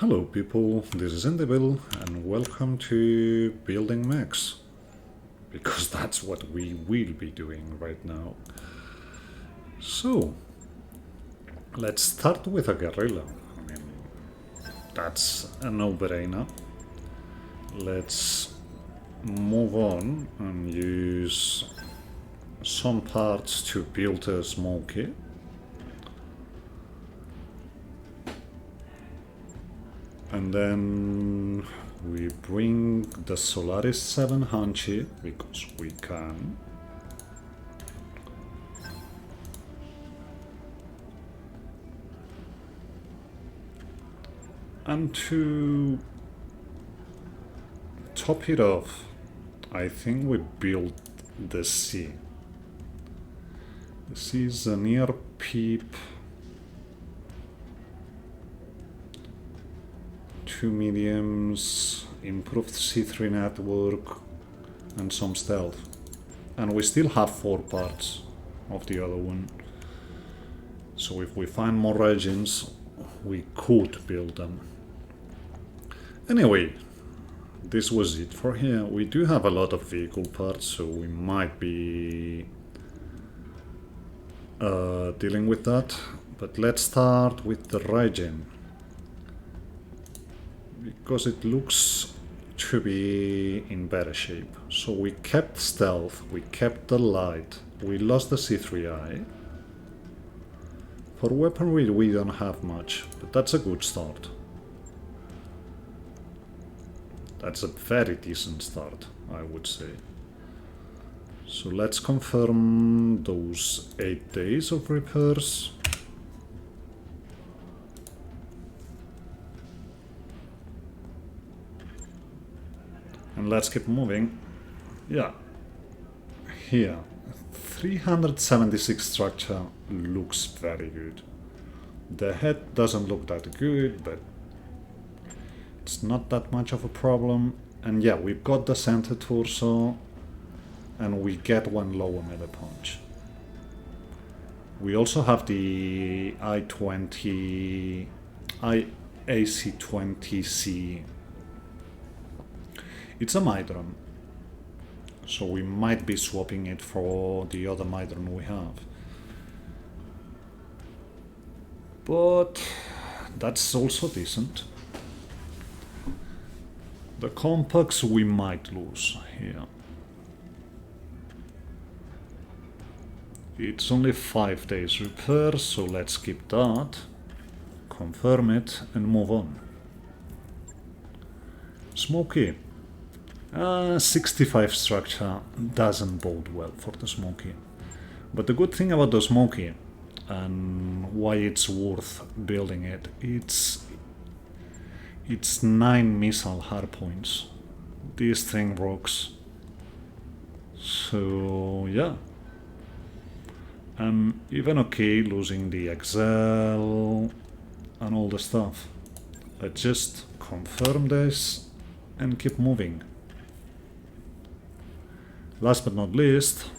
Hello people, this is Indibil and welcome to Building Mechs, because that's what we will be doing right now. So, let's start with a guerrilla. I mean, that's a no-brainer. Let's move on and use some parts to build a smoky. And then we bring the Solaris 700 because we can. And to top it off, I think we build the C. The C is a near peep. 2 mediums, improved C3 network, and some stealth. And we still have 4 parts of the other one. So if we find more regions, we could build them. Anyway, this was it for here. We do have a lot of vehicle parts, so we might be dealing with that. But let's start with the regen, because it looks to be in better shape. So we kept stealth, we kept the light, we lost the C3I. For weaponry we don't have much, but that's a good start. That's a very decent start, I would say. So let's confirm those 8 days of repairs. And let's keep moving. Yeah. Here. 376 structure looks very good. The head doesn't look that good, but it's not that much of a problem. And yeah, we've got the center torso, and we get one lower melee punch. We also have the IAC-20C. It's a Midron, so we might be swapping it for the other Midron we have. But that's also decent. The compacts we might lose here. It's only 5 days repair, so let's keep that, confirm it, and move on. Smoky. 65 structure doesn't bode well for the Smoky. But the good thing about the Smoky, and why it's worth building it, it's 9 missile hardpoints. This thing rocks. So yeah. I'm even okay losing the Excel and all the stuff. Let's just confirm this and keep moving. Last but not least,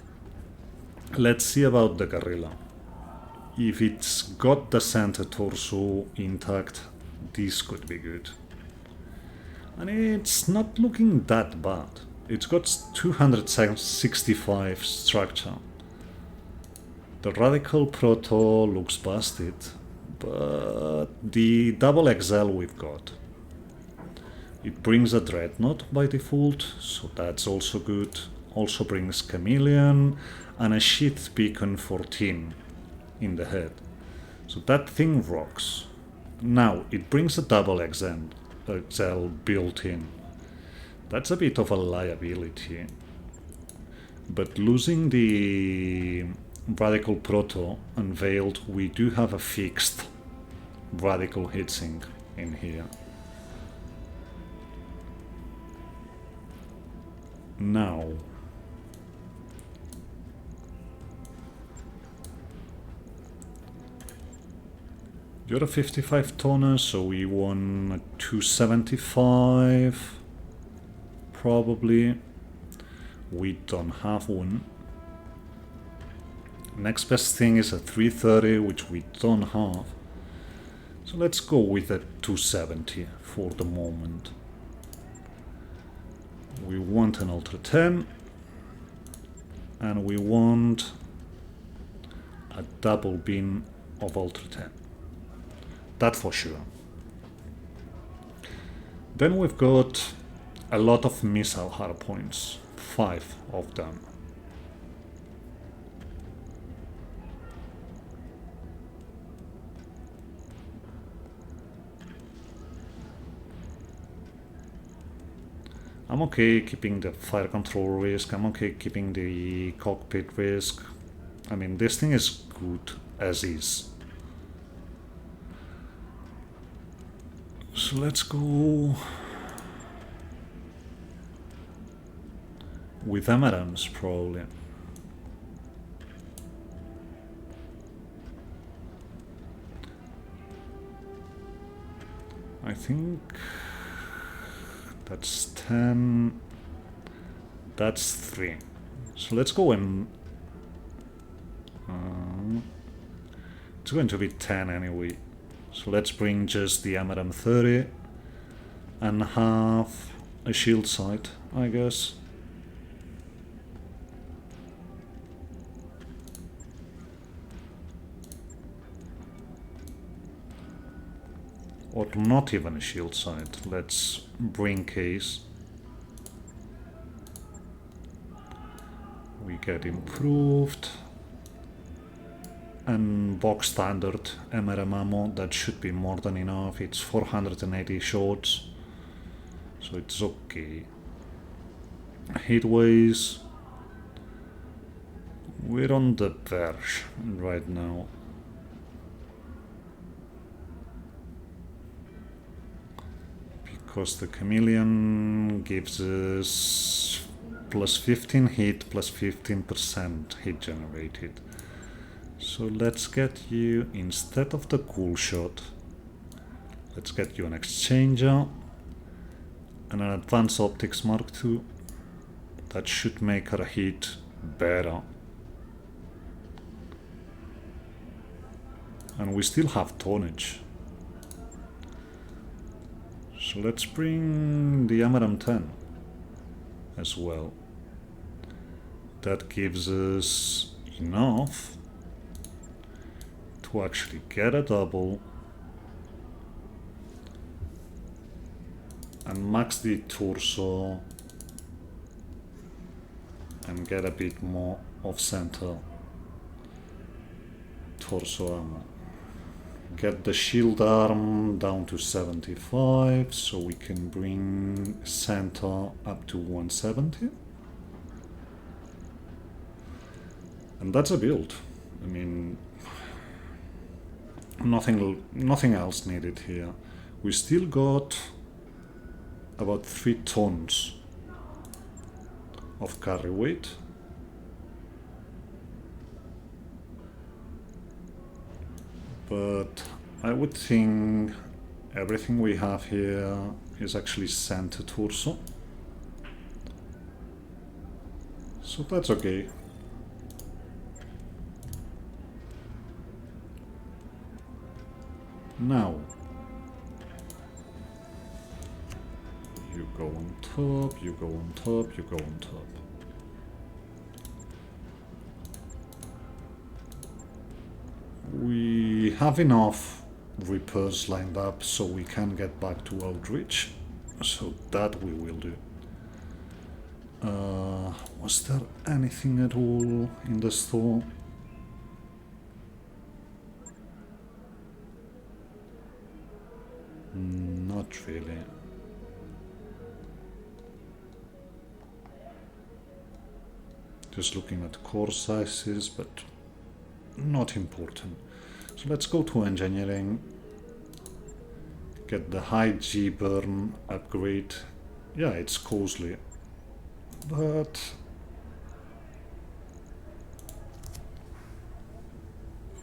let's see about the guerrilla. If it's got the center torso intact, this could be good. And it's not looking that bad. It's got 265 structure. The radical proto looks busted, but the double XL we've got. It brings a dreadnought by default, so that's also good. Also brings chameleon and a sheath beacon 14 in the head. So that thing rocks. Now it brings a double XL built in. That's a bit of a liability. But losing the radical proto and veiled, we do have a fixed radical heatsink in here. Now you're a 55 tonner, so we won a 275 probably. We don't have one. Next best thing is a 330, which we don't have. So let's go with a 270 for the moment. We want an Ultra 10 and we want a double bin of Ultra 10. That for sure. Then we've got a lot of missile hardpoints, 5 of them. I'm okay keeping the fire control risk, I'm okay keeping the cockpit risk. I mean, this thing is good as is. So let's go with Amarams probably. I think that's 10, that's 3. So let's go and it's going to be 10 anyway. So let's bring just the Amaram 30 and have a shield sight, I guess. Or not even a shield sight. Let's bring case. We get improved. And box standard MRM ammo, that should be more than enough. It's 480 shots, so it's okay. Hitways, we're on the verge right now. Because the chameleon gives us plus 15 hit, plus 15% hit generated. So let's get you, instead of the cool shot, let's get you an exchanger and an advanced optics mark II. That should make our hit better. And we still have tonnage. So let's bring the Amaram 10 as well. That gives us enough to actually get a double and max the torso and get a bit more of center torso ammo. Get the shield arm down to 75 so we can bring center up to 170. And that's a build. I mean, nothing else needed here. We still got about 3 tons of carry weight. But I would think everything we have here is actually center torso. So that's okay. Now, you go on top, you go on top, you go on top. We have enough repairs lined up so we can get back to outreach, so that we will do. Was there anything at all in the store? Not really. Just looking at core sizes, but not important. So let's go to engineering, get the high G burn upgrade. Yeah, it's costly, but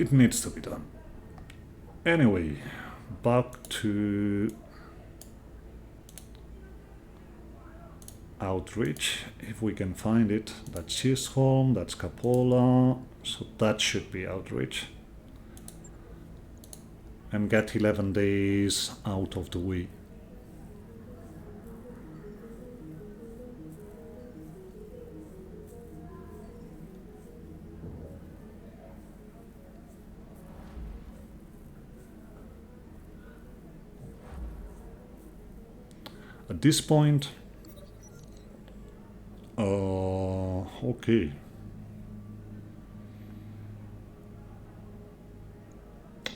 it needs to be done. Anyway, back to outreach, if we can find it. That's Chisholm, that's Capola, so that should be outreach. and get 11 days out of the way. At this point, okay.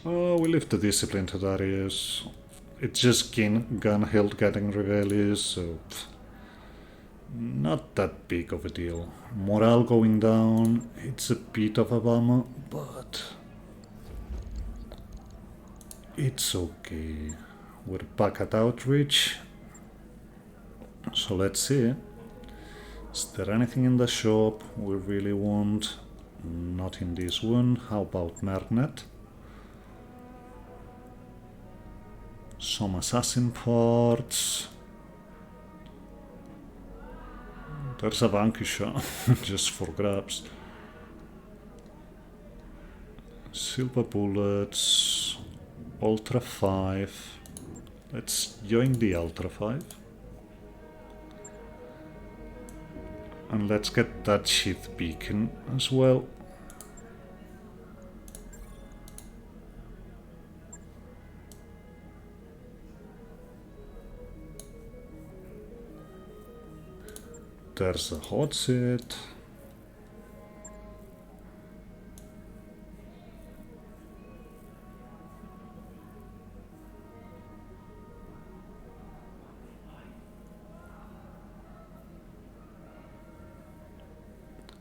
We lift the discipline to Darius. It's just gun hilt getting rebellious, so not that big of a deal. Morale going down, it's a bit of a bummer, but it's okay. We're back at outreach. So let's see. Is there anything in the shop we really want? Not in this one. How about Mernet? Some assassin parts. There's a Vanquisher just for grabs. Silver bullets. Ultra 5. Let's join the Ultra 5. And let's get that sheath beacon as well. There's a hot seat.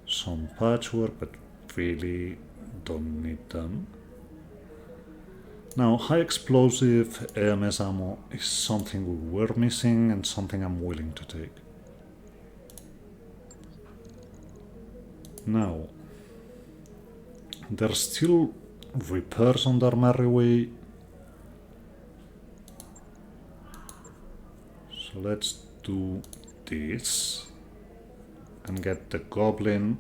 Some patchwork, but really don't need them. Now, high explosive AMS ammo is something we were missing and something I'm willing to take. Now, there's still repairs on their merry way. So let's do this and get the Goblin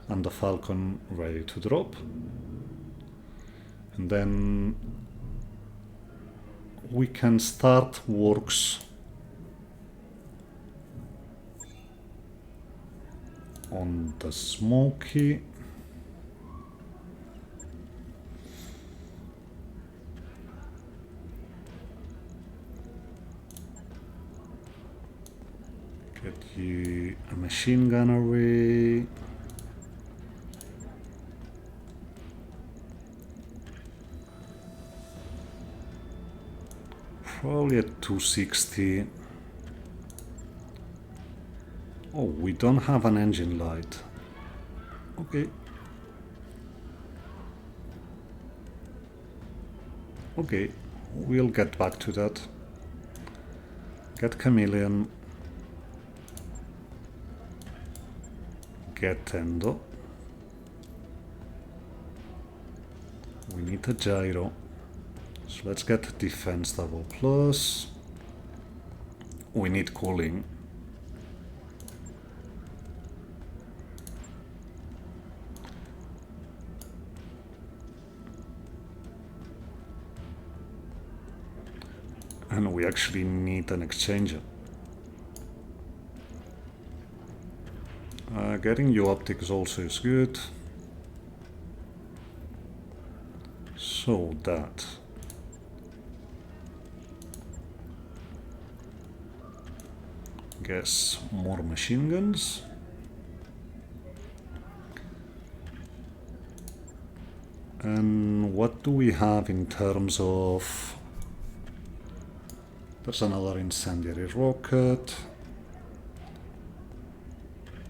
and the Falcon ready to drop. And then we can start works on the Smoky. Get you a machine gun array. Probably at 260. Oh, we don't have an engine light. Okay. Okay, we'll get back to that. Get Chameleon. Get Endo. We need a gyro. So let's get defense double plus. We need cooling. And we actually need an exchanger. Getting you optics also is good. So that. Guess more machine guns. And what do we have in terms of... There's another incendiary rocket.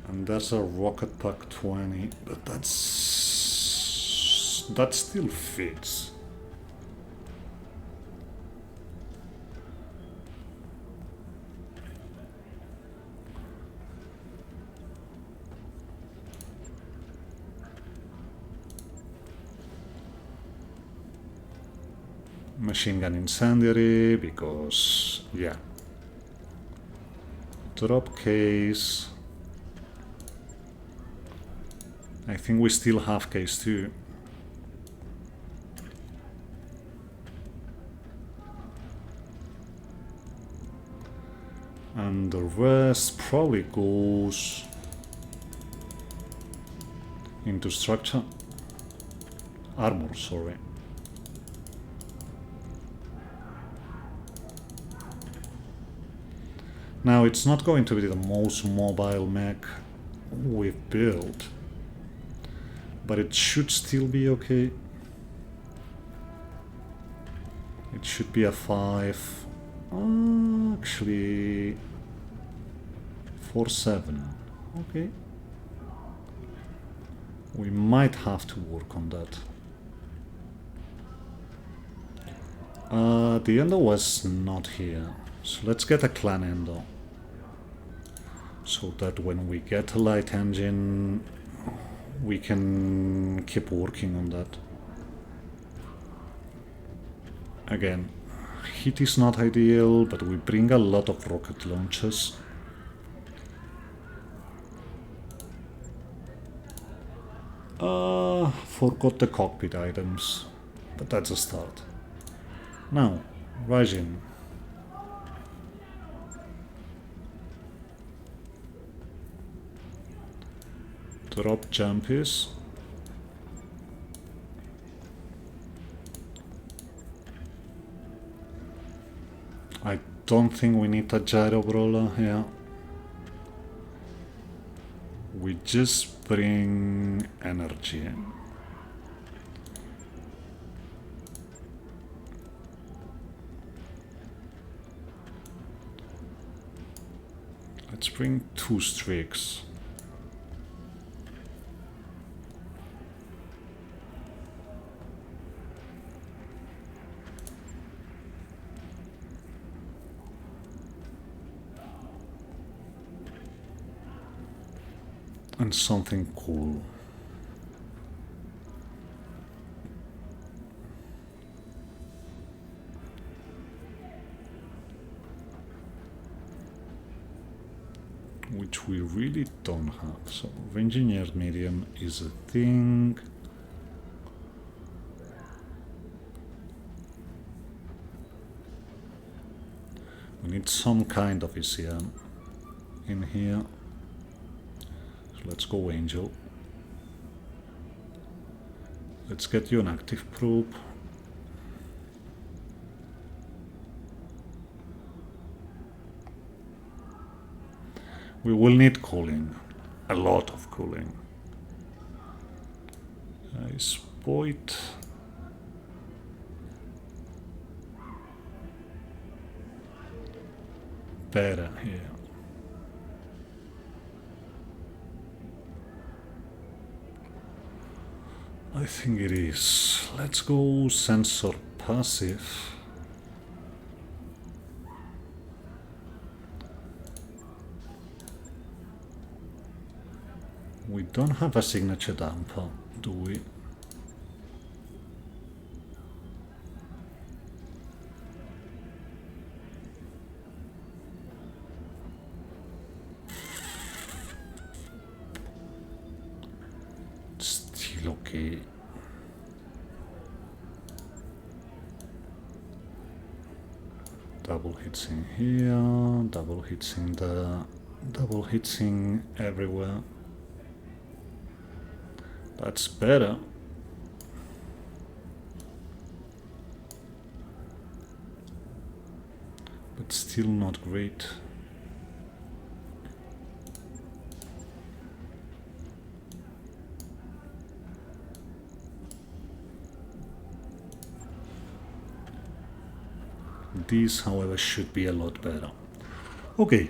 And there's a rocket pack 20, but that still fits. Machine gun incendiary, because, yeah. Drop case. I think we still have case 2. And the rest probably goes into structure. Armor, sorry. Now it's not going to be the most mobile mech we've built, but it should still be okay. It should be a 5. Actually 4-7. Okay. We might have to work on that. The Endo was not here, so let's get a clan Endo, so that when we get a light engine we can keep working on that. Again, heat is not ideal, but we bring a lot of rocket launches. Forgot the cockpit items, but that's a start. Now, Rising. Drop jumpies. I don't think we need a gyro brawler here. We just bring energy in. Let's bring 2 streaks. And something cool. Which we really don't have. So engineered medium is a thing. We need some kind of ECM in here. So let's go Angel. Let's get you an active probe. We will need cooling, a lot of cooling. Is Void better here? I think it is. Let's go sensor passive. We don't have a signature damper, do we? Still okay. Double hits in here, double hits in there, double hits in everywhere. That's better. But still not great. These, however, should be a lot better. Okay.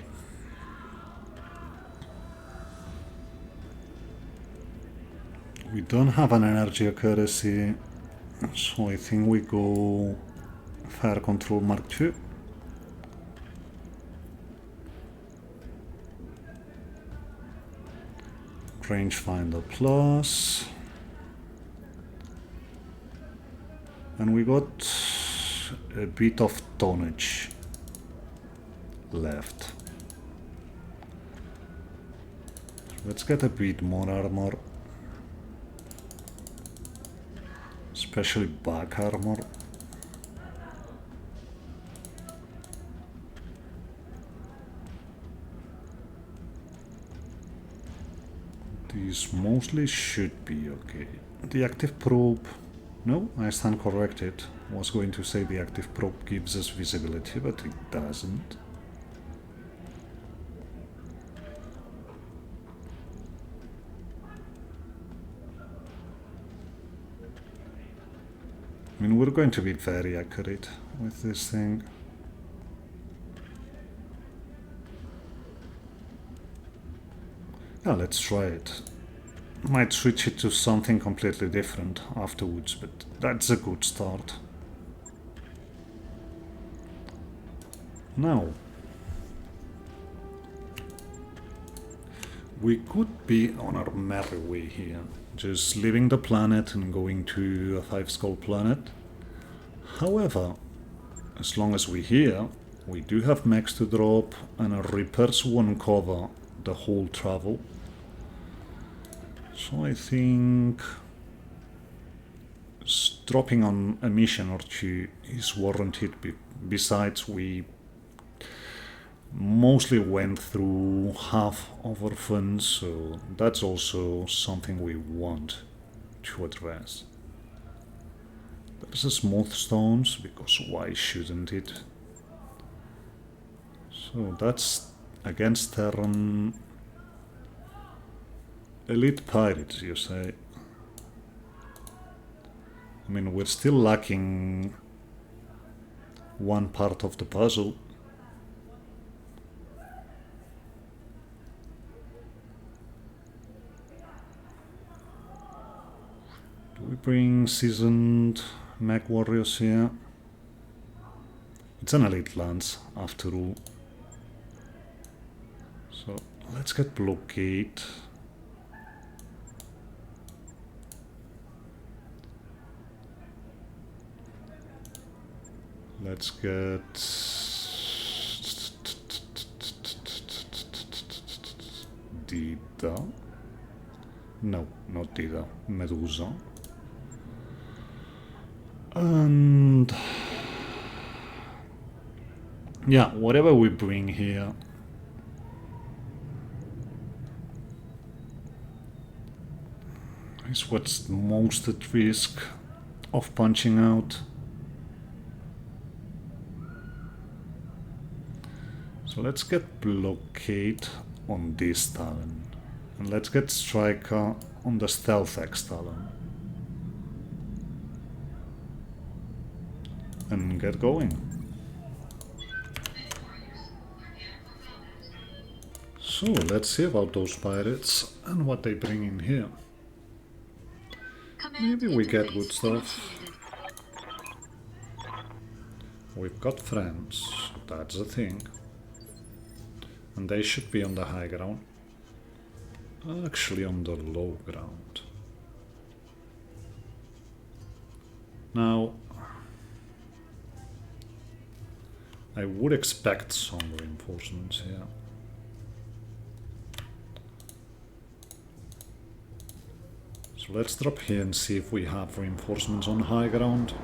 We don't have an energy accuracy, so I think we go Fire Control Mark II. Rangefinder Plus. And we got a bit of tonnage left. Let's get a bit more armor. Especially back armor. This mostly should be okay. The active probe... No, I stand corrected. Was going to say the active probe gives us visibility, but it doesn't. I mean, we're going to be very accurate with this thing. Yeah, let's try it. Might switch it to something completely different afterwards, but that's a good start. Now, we could be on our merry way here, just leaving the planet and going to a 5-skull planet. However, as long as we're here, we do have mechs to drop, and our repairs won't cover the whole travel. So I think dropping on a mission or two is warranted. Besides, we mostly went through half of our funds, so that's also something we want to address. There's a smooth stones, because why shouldn't it? So that's against Terran elite pirates, you say? I mean, we're still lacking one part of the puzzle. Do we bring seasoned mech warriors here? It's an elite lance, after all. So let's get blockade. Let's get Dida. No, not Dida. Medusa. And yeah, whatever we bring here, is what's most at risk of punching out. So let's get blockade on this Talon, and let's get striker on the stealth X Talon, and get going. So let's see about those pirates and what they bring in here. Maybe we get good stuff. We've got friends, that's the thing. And they should be on the high ground. Actually on the low ground. Now, I would expect some reinforcements here. So let's drop here and see if we have reinforcements on high ground.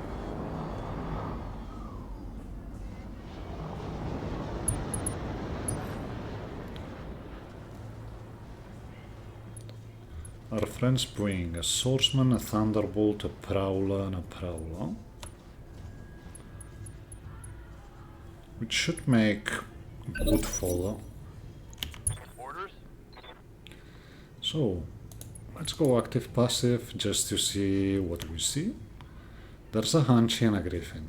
Our friends bring a swordsman, a thunderbolt, a prowler, and a prowler. Which should make good fodder. Orders? So, let's go active passive just to see what we see. There's a Hanchi and a Griffin.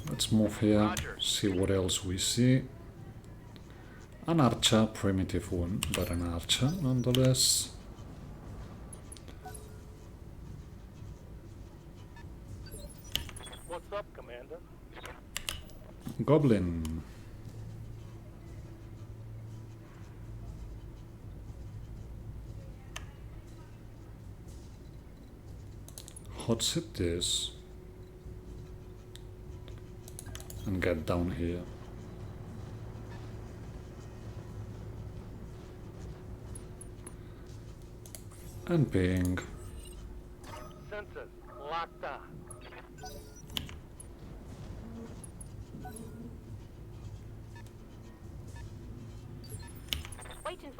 Let's move here, Roger. See what else we see. An archer, primitive one, but an archer nonetheless. What's up, Commander? Goblin. Hot sit this. And get down here. And ping. Sensors locked on.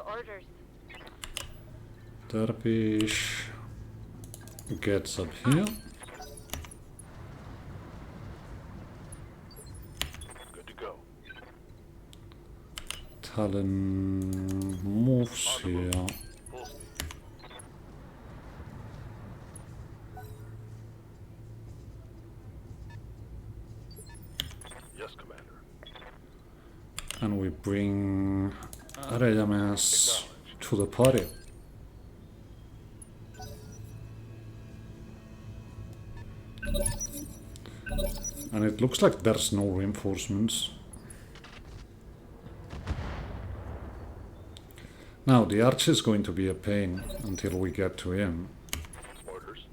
orders. Dervish gets up here. Good to go. Talon moves here. Full speed. Yes, Commander. And we bring Arayamas to the party. And it looks like there's no reinforcements. Now the archer is going to be a pain until we get to him. Orders.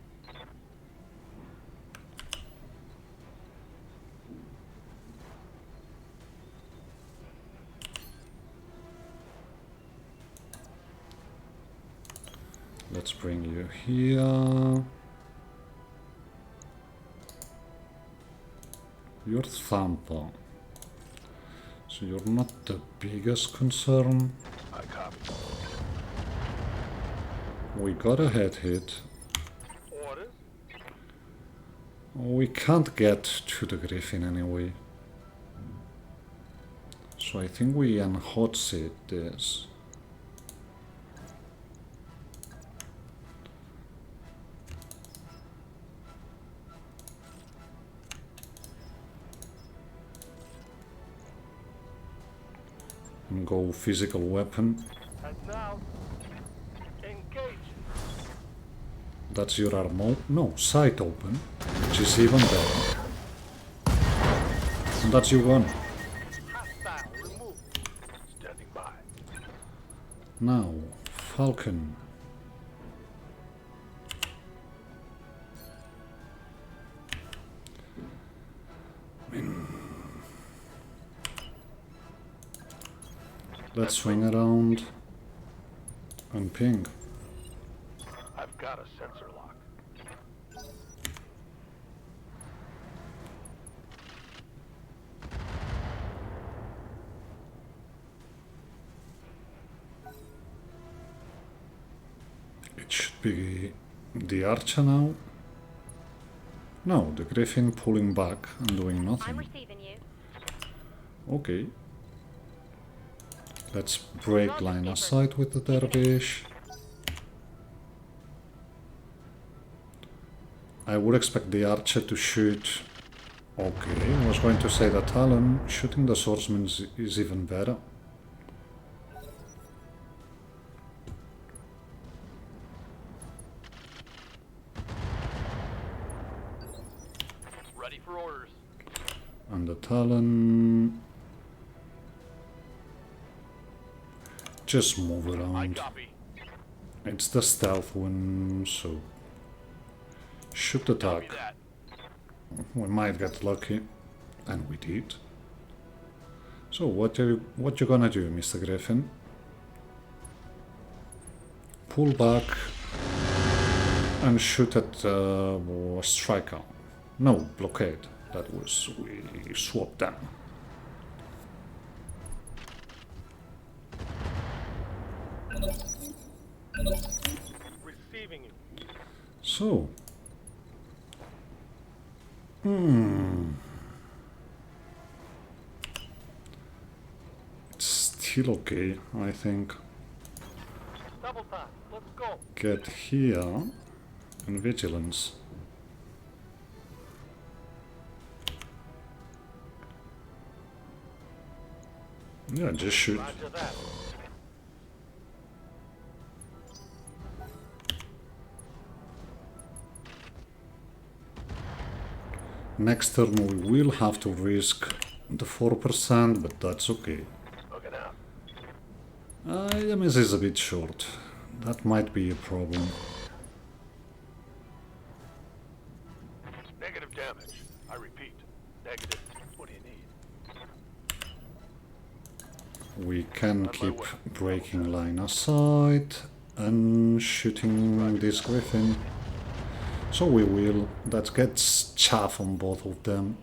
Let's bring you here. You're Thampa. So you're not the biggest concern. I copy. We got a head hit. Orders. We can't get to the Griffin anyway. So I think we hot seat this. And go physical weapon. And now, engage. That's your armor. No, sight open, which is even better. And that's your gun. Hostile removed. Standing by. Now, Falcon. Let's swing around and ping. I've got a sensor lock. It should be the archer now. No, the Griffin pulling back and doing I'm nothing. receiving you. Okay. Let's break line of sight with the Dervish. I would expect the archer to shoot. Okay, I was going to say that Talon shooting the swordsman is even better. Ready for orders. And the Talon just move I around. copy. It's the stealth one, so shoot the Copy attack. that. We might get lucky, and we did. So what you gonna do, Mr. Griffin? Pull back and shoot at striker. No, blockade. That was we swapped them. Receiving you. So. It's still okay, I think. Double time. Let's go. Get here and vigilance. Yeah, just shoot. Roger that. Next turn we will have to risk the 4%, but that's okay. Looking out. The miss is a bit short. That might be a problem. Negative damage. I repeat. Negative. What do you need? We can keep breaking line of sight and shooting this Griffin. So we will. That gets chaff on both of them.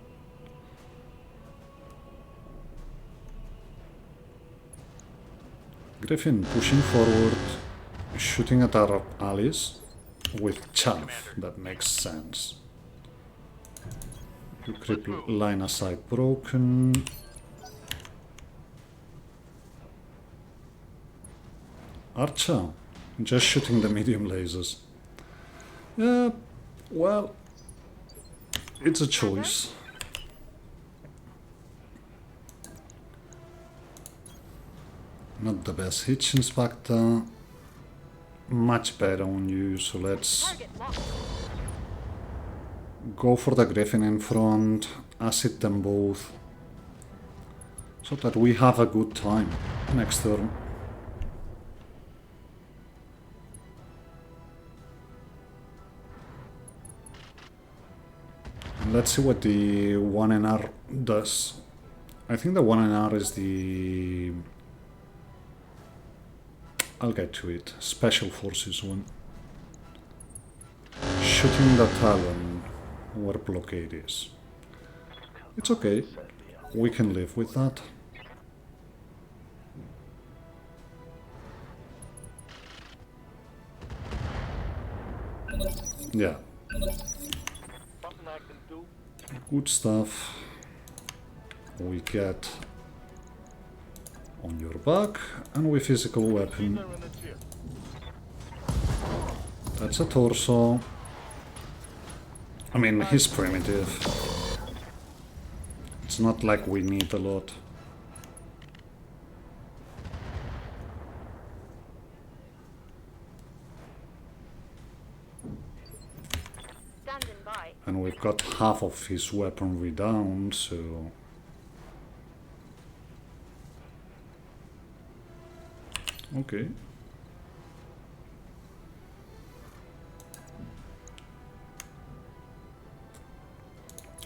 Griffin pushing forward, shooting at our allies with chaff. That makes sense. You creep line of sight broken. Archer, just shooting the medium lasers. Yeah, well, it's a choice. Not the best hitch inspector. Much better on you, so let's go for the Griffin in front, acid them both, so that we have a good time next turn. And let's see what the 1NR does. I think the 1NR is the... I'll get to it. Special Forces one. Shooting the Talon where blockade is. It's okay. We can live with that. Yeah. Something I can do. Good stuff. We get on your back, and with physical weapon. They're in the chip. That's a torso. I mean, he's primitive. It's not like we need a lot. Standing by. And we've got half of his weaponry down, so... Okay.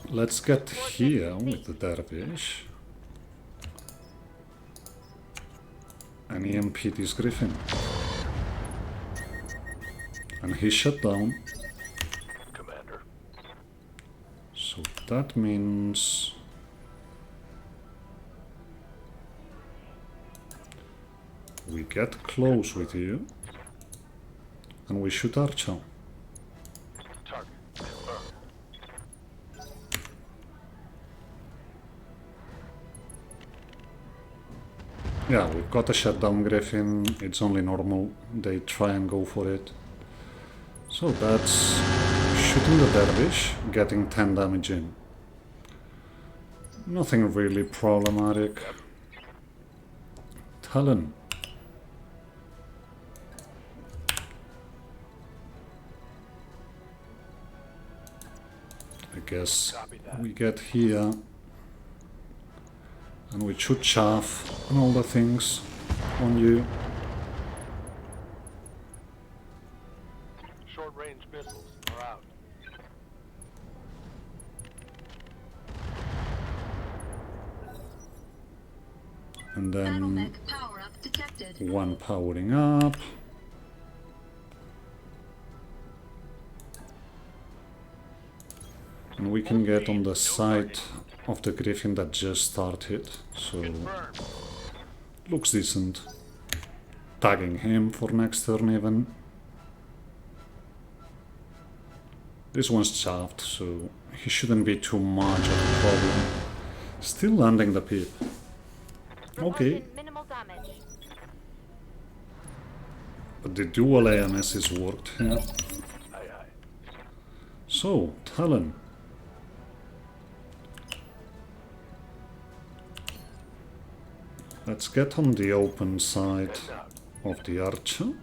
Let's get here with the dervish. And EMP this Griffin. And he's shut down. Commander. So that means... we get close with you. And we shoot Archer. Target confirmed. Yeah, we've got a shutdown Griffin. It's only normal. They try and go for it. So that's shooting the dervish, getting 10 damage in. Nothing really problematic. Talon. I guess we get here. And we shoot chaff and all the things on you. Short-range missiles are out. And then Battletech power up detected. one powering up. And we can get on the side of the Griffin that just started, so Confirmed. looks decent. Tagging him for next turn even. This one's chaffed, so he shouldn't be too much of a problem. Still landing the pip. Okay, Reporting minimal damage. but the dual AMS is worked here. Aye, aye. So, Talon. Let's get on the open side of the Archer.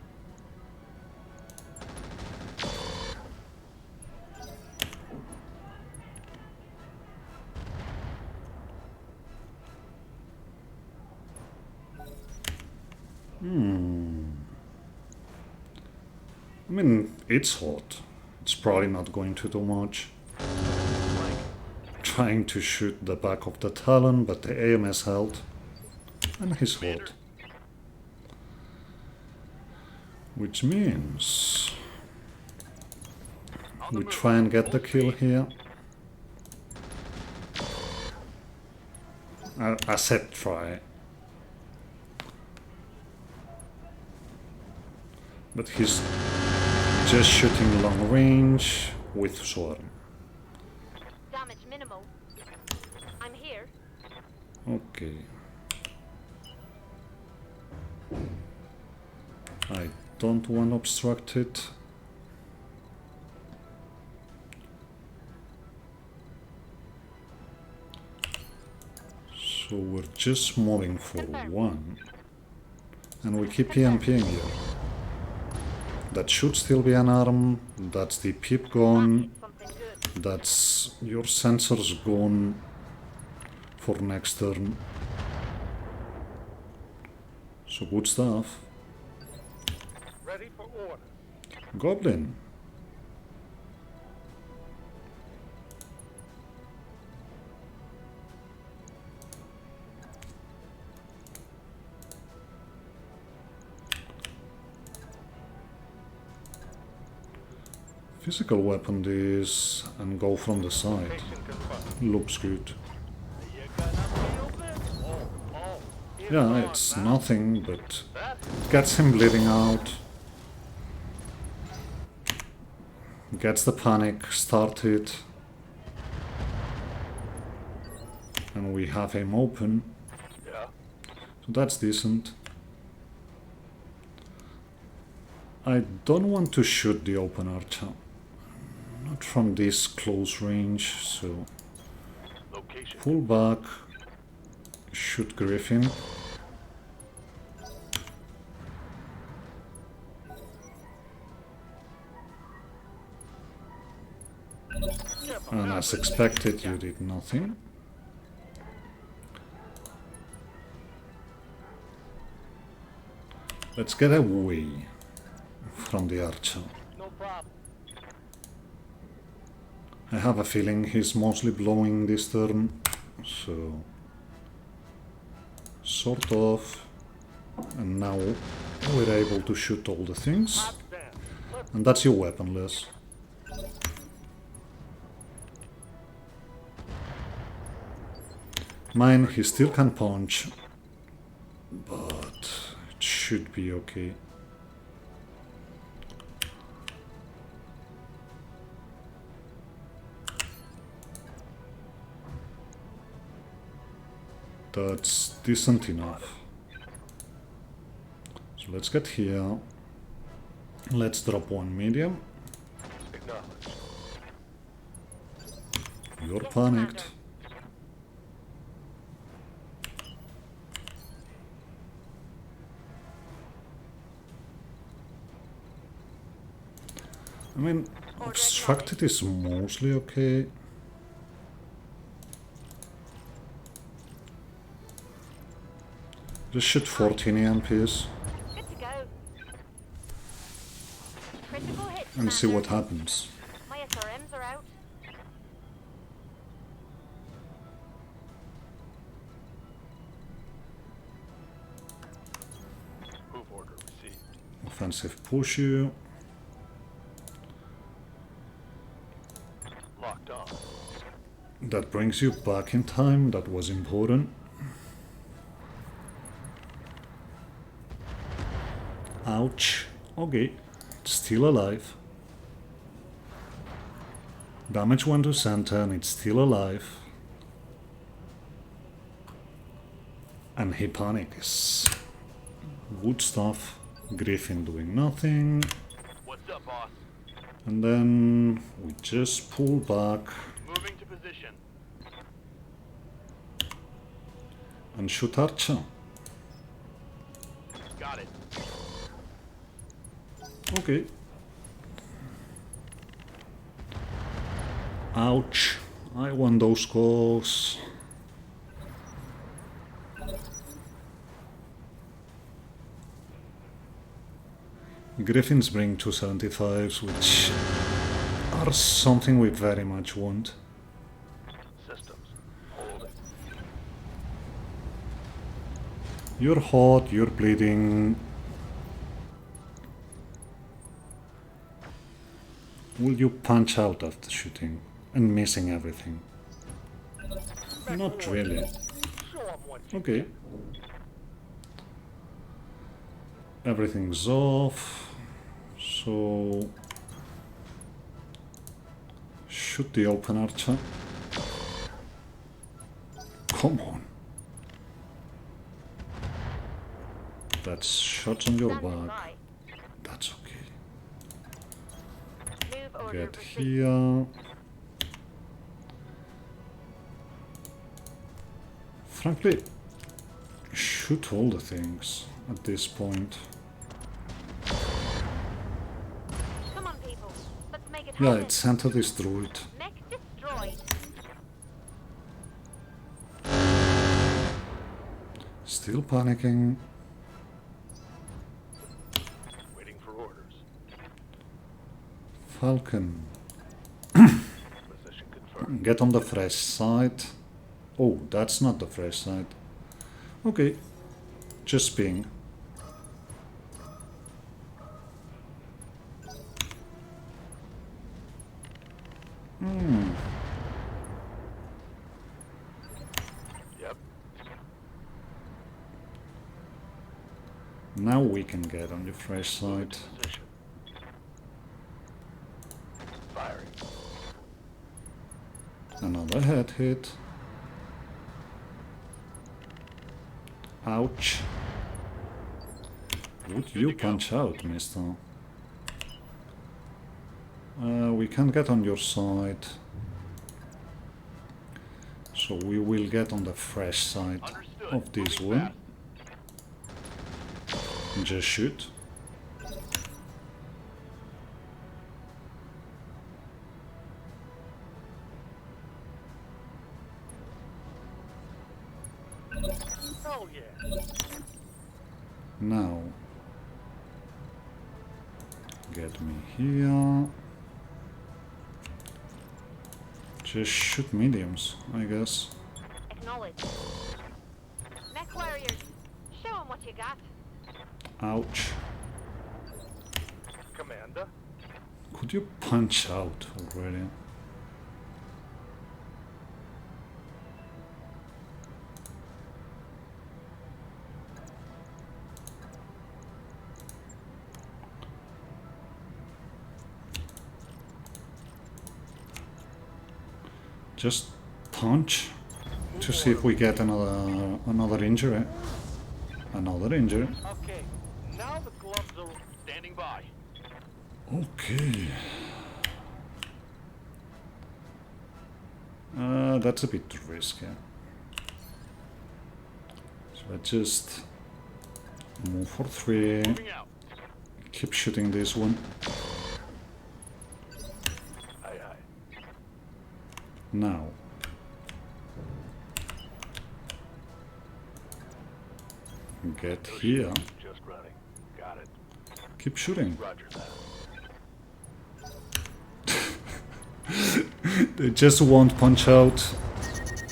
I mean, it's hot. It's probably not going to do much. Trying to shoot the back of the Talon, but the AMS held. And he's hot. Which means we try and get the kill here. I said try. But he's just shooting long range with swarm. Damage minimal. I'm here. Okay. I don't want to obstruct it. So we're just moving for one. And we keep EMPing here. That should still be an arm. That's the pip gone. Something good. That's your sensors gone for next turn. So good stuff. Ready for order. Goblin. Physical weapon this and go from the side. Location confirmed. Looks good. You gonna feel this? Oh, Yeah, it's nothing, but gets him bleeding out. Gets the panic started. And we have him open. Yeah. So that's decent. I don't want to shoot the open archer. Not from this close range, so Location. pull back, shoot Griffin. And as expected, you did nothing. Let's get away from the archer. No problem. I have a feeling he's mostly blowing this turn, so sort of. And now we're able to shoot all the things. Outstanding. Let's And that's your weaponless. Mine, he still can punch, but it should be okay. That's decent enough. So let's get here. Let's drop one medium. acknowledge. You're Yes, panicked. Commander. I mean, obstructed is mostly okay. Just shoot 14 EMPs Good to go. Critical hit, and see what Commander. happens. My SRMs are out. Move order received. Offensive push you. Locked on. That brings you back in time. That was important. Ouch. Okay. Still alive. Damage 1 to center and it's still alive. And he panics. Good stuff. Griffin doing nothing. What's up, boss? And then we just pull back Moving to position. and shoot Archer. Got it. Okay. Ouch. I won those calls. Griffins bring 275s, which are something we very much want. Systems. Hold it. You're hot, you're bleeding. Will you punch out after shooting and missing everything? Not really. Show 'em what you Okay. Everything's off. So shoot the open archer. Come on. That's shots on your Standing back. by. That's okay. Move order Get received. here. Frankly, shoot all the things at this point. Come on, people. Let's make it Yeah, happen. it's sent to this druid. Mech destroyed. Still panicking. Waiting for orders. Falcon. Position confirmed. Get on the fresh side. Oh, that's not the fresh side. Okay. Just ping. Yep. Now we can get on the fresh side. Position. Firing. Another head hit. Ouch. Would you punch out, mister? We can't get on your side. So we will get on the fresh side Understood. of this Moving one. Just shoot. fast. Oh yeah. Now, get me here. Just shoot mediums, I guess. Acknowledge. Mech warriors. Show 'em what you got. Ouch. Commander. Could you punch out already? Just punch to see if we get another injury. Another injury. Okay. Now the gloves are standing by. Okay. That's a bit risky. So let's just move for 3. Moving out. Keep shooting this one. Aye aye. Now. Get here. Just running. Got it. Keep shooting. Roger that. They just won't punch out.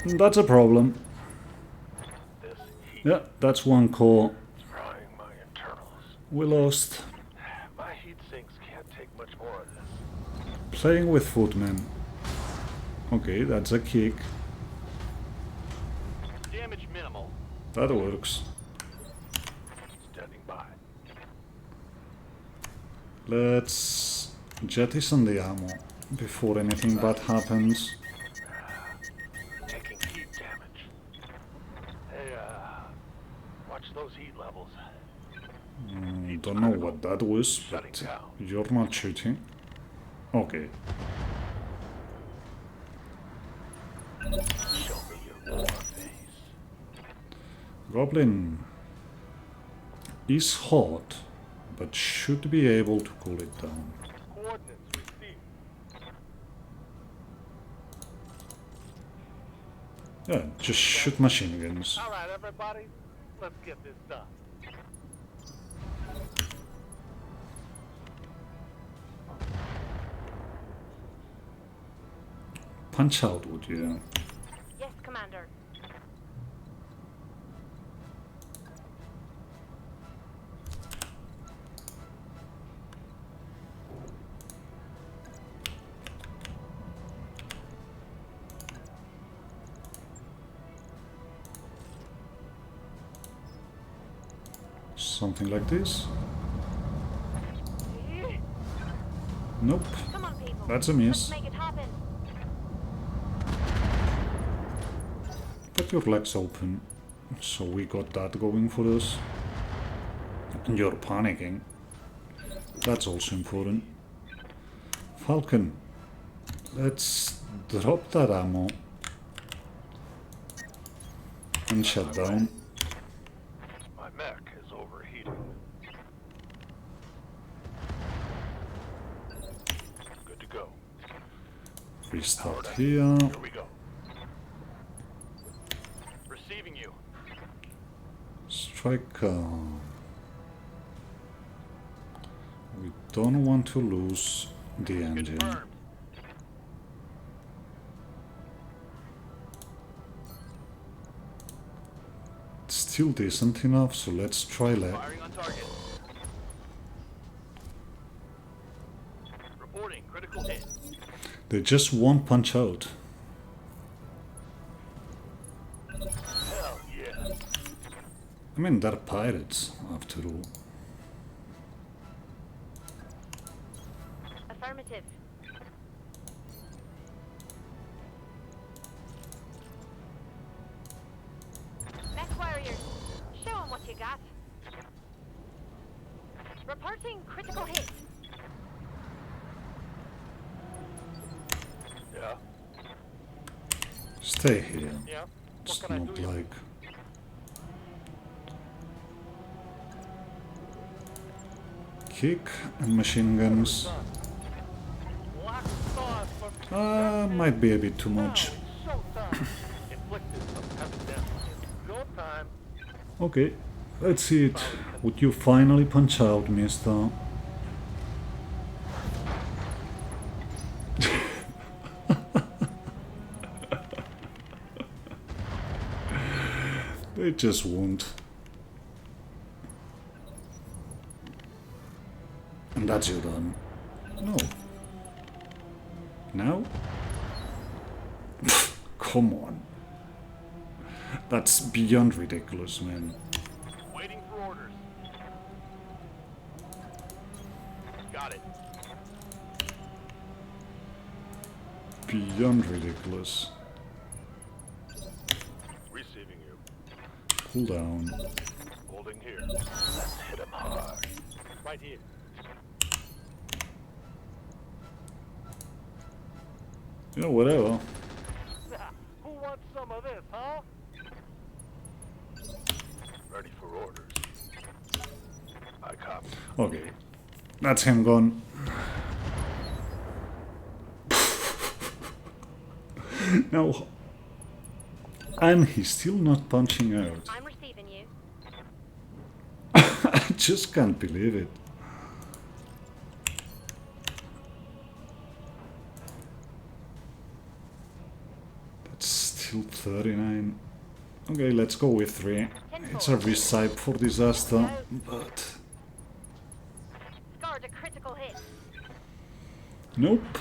That's a problem. This heat Yeah, that's one core. is frying my internals. We lost. My heat sinks can't take much more of this. Playing with footmen. Okay, that's a kick. Damage minimal. That works. Standing by. Let's jettison the ammo before anything bad happens. Taking heat damage. Hey, watch those heat levels. Don't know what that was, but Shutting down. you're not shooting. Okay. Show me your war face. Goblin is hot, but should be able to cool it down. Coordinates received. Yeah, just shoot machine guns. All right, everybody, let's get this done. Punch out, would you? Yes, Commander. Something like this. Nope. Come on, people. That's a Let's miss. make it happen. But your leg's open. So we got that going for us. And you're panicking. That's also important. Falcon. Let's drop that ammo. And shut down. My mech is overheating. Good to go. Restart here. Here we go. Receiving you. Strike. We don't want to lose the engine. Confirmed. It's still decent enough, so let's try that. Firing on target. Reporting critical hit. They just won't punch out. Hell yeah. I mean, they're pirates, after all. Affirmative. Mech warriors, show 'em what you got. Reporting critical hit. Yeah. Stay here. Yeah. It's not like... Kick and machine guns. Lock sauce for Might be a bit too much. showtime. Inflicted some heavy damage. Go time. Okay, let's see it. Would you finally punch out, mister? They just won't. And that's you done. No. Now? Come on. That's beyond ridiculous, man. Waiting for orders. Got it. Beyond ridiculous. Receiving you. Pull down. Holding here. Let's hit him hard. Right here. You know, whatever. Who wants some of this, huh? Ready for orders. I copy. Okay. That's him gone. Now, and he's still not punching out. I'm receiving you. I just can't believe it. That's still 39. Okay, let's go with 3. It's a recipe for disaster, but Scored a critical hit. nope.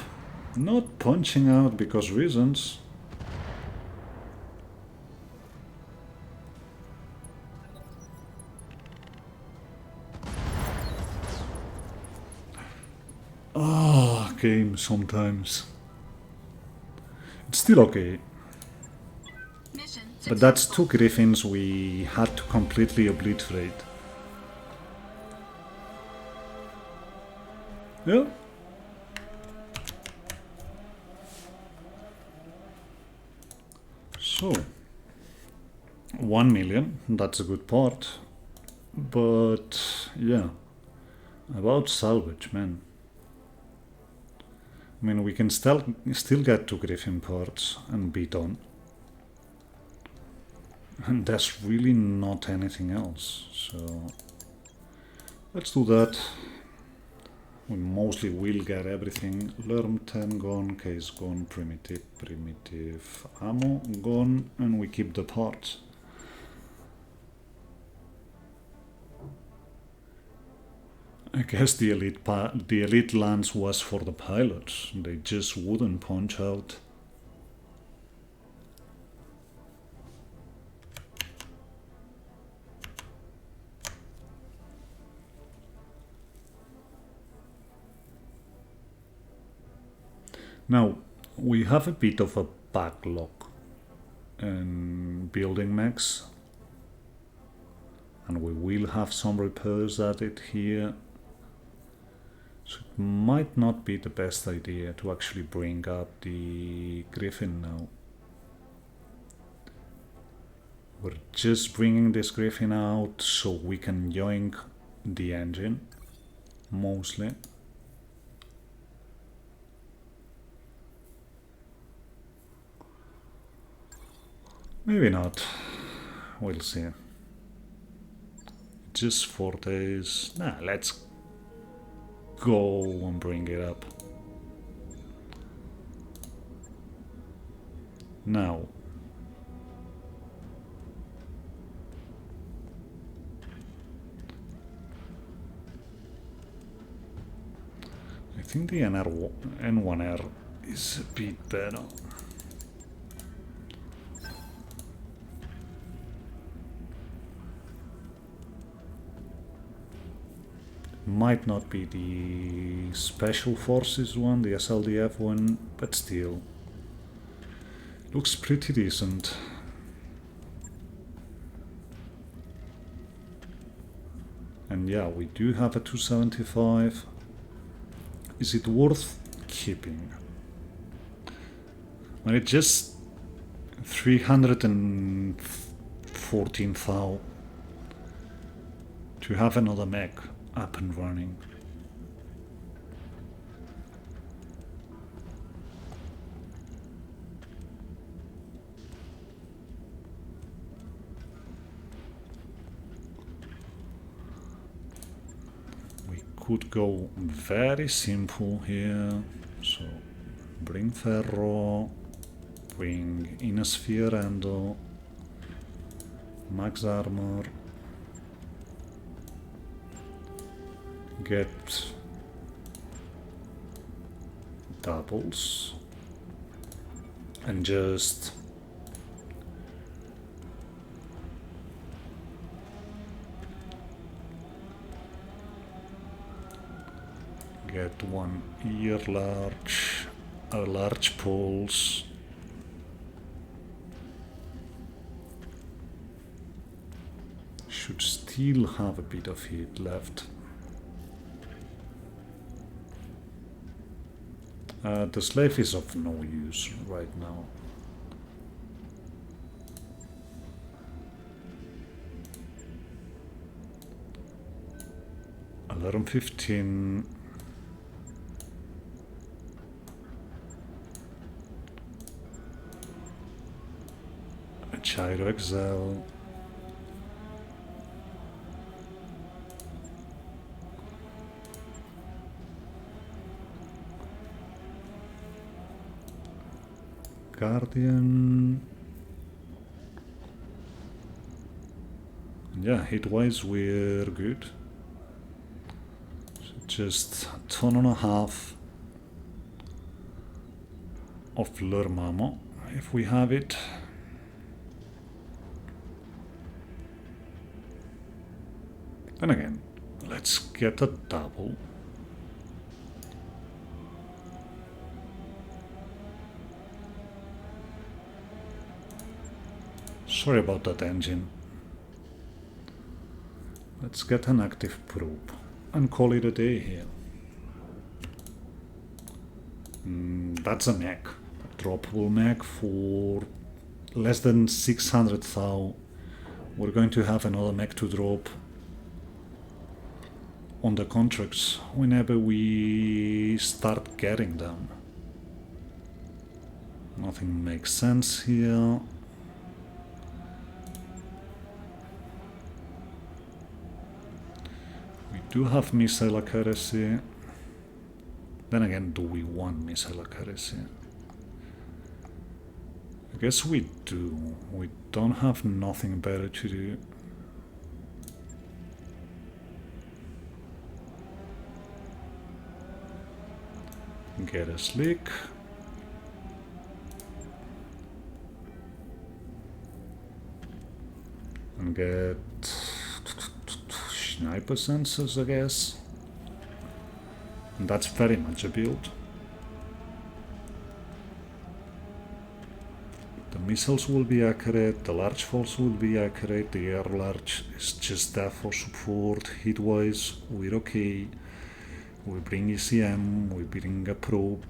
Not punching out because reasons. Game sometimes. It's still okay. But that's 2 griffins we had to completely obliterate. Yeah. So, 1 million, that's a good part. But, yeah. About salvage, man. I mean, we can still get 2 griffin parts and be done. And there's really not anything else, so let's do that. We mostly will get everything. Lerm 10 gone, case gone, primitive ammo gone, and we keep the parts. I guess the elite lance was for the pilots. They just wouldn't punch out. Now, we have a bit of a backlog in building mechs, and we will have some repairs added here. So it might not be the best idea to actually bring up the Griffin now. We're just bringing this Griffin out so we can yoink the engine, mostly. Maybe not. We'll see. Just 4 days. Nah, let's go and bring it up. Now. I think the N1R is a bit better. Might not be the Special Forces one, the SLDF one, but still. Looks pretty decent. And yeah, we do have a 275. Is it worth keeping? Well, it's just 314,000 to have another mech up and running. We could go very simple here, so bring Ferro, bring Innosphere Endo, Max Armor, get doubles, and just get one ear large, a large pulse, should still have a bit of heat left. The slave is of no use right now. Alarm 15. A Gyro Excel. Guardian. Yeah, hit-wise we're good. So just 1.5 of Lurmamo, if we have it. Then again, let's get a double. Sorry about that engine. Let's get an active probe and call it a day here. That's a mech. A droppable mech for less than 600,000. We're going to have another mech to drop on the contracts whenever we start getting them. Nothing makes sense here. Do have missile accuracy. Then again, do we want missile accuracy? I guess we do. We don't have nothing better to do. Get a slick. And get sniper sensors, I guess. And that's very much a build. missiles will be accurate, the large force will be accurate, the air large is just there for support. Hit-wise, we're okay. We bring ECM, we bring a probe.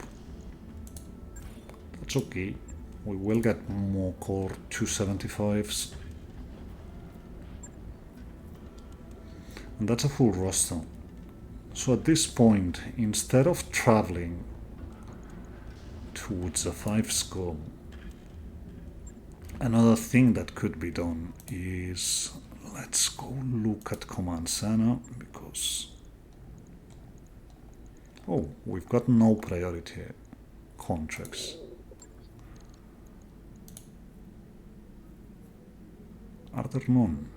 That's okay. We will get more core 275s. And that's a full roster. So at this point, instead of traveling towards a 5 score, another thing that could be done is, let's go look at Command Center, because oh, we've got no priority contracts. Are there none?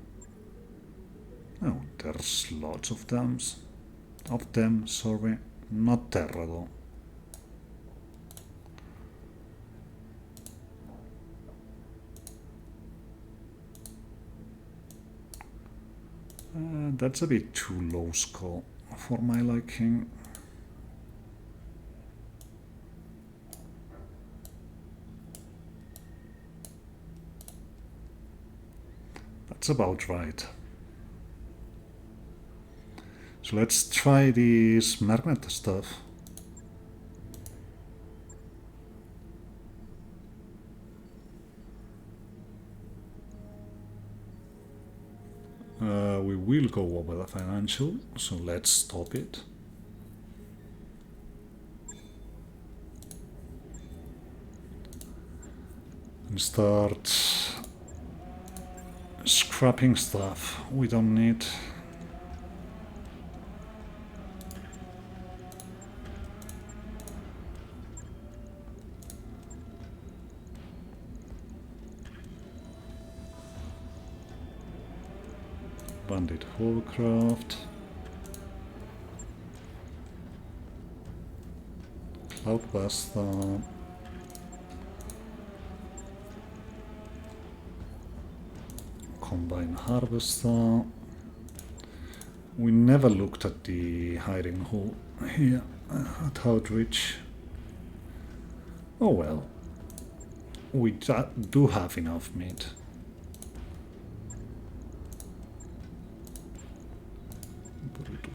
Oh, there's lots of them. Sorry, not Terra though. That's a bit too low score for my liking. That's about right. So let's try this magnet stuff. We will go over the financial, so let's stop it. And start scrapping stuff we don't need. Bandit hovercraft, Cloudbuster, Combine Harvester. We never looked at the hiding hole here at Outreach. Oh well, we do have enough meat.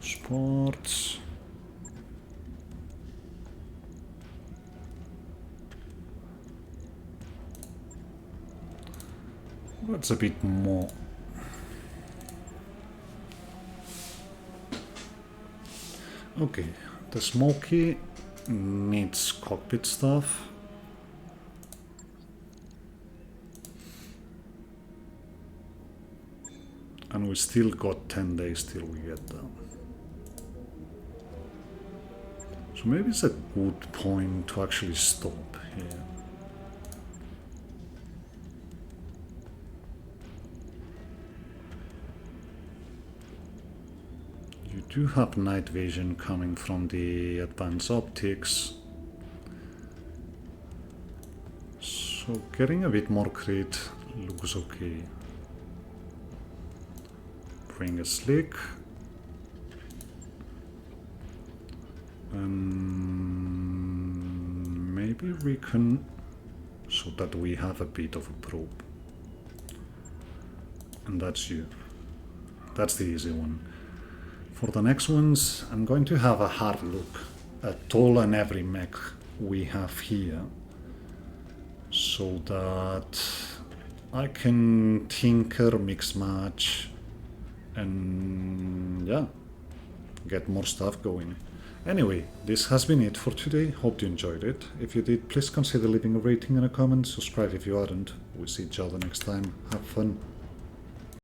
Sports. That's a bit more. Okay, the Smoky needs cockpit stuff. And we still got 10 days till we get them. So maybe it's a good point to actually stop here. You do have night vision coming from the advanced optics. So getting a bit more crit looks okay. Bring a slick. Maybe recon, so that we have a bit of a probe. And that's you. That's the easy one. For the next ones, I'm going to have a hard look at all and every mech we have here, so that I can tinker, mix match, and yeah, get more stuff going. Anyway, this has been it for today. Hope you enjoyed it. If you did, please consider leaving a rating and a comment. Subscribe if you aren't. We'll see each other next time. Have fun.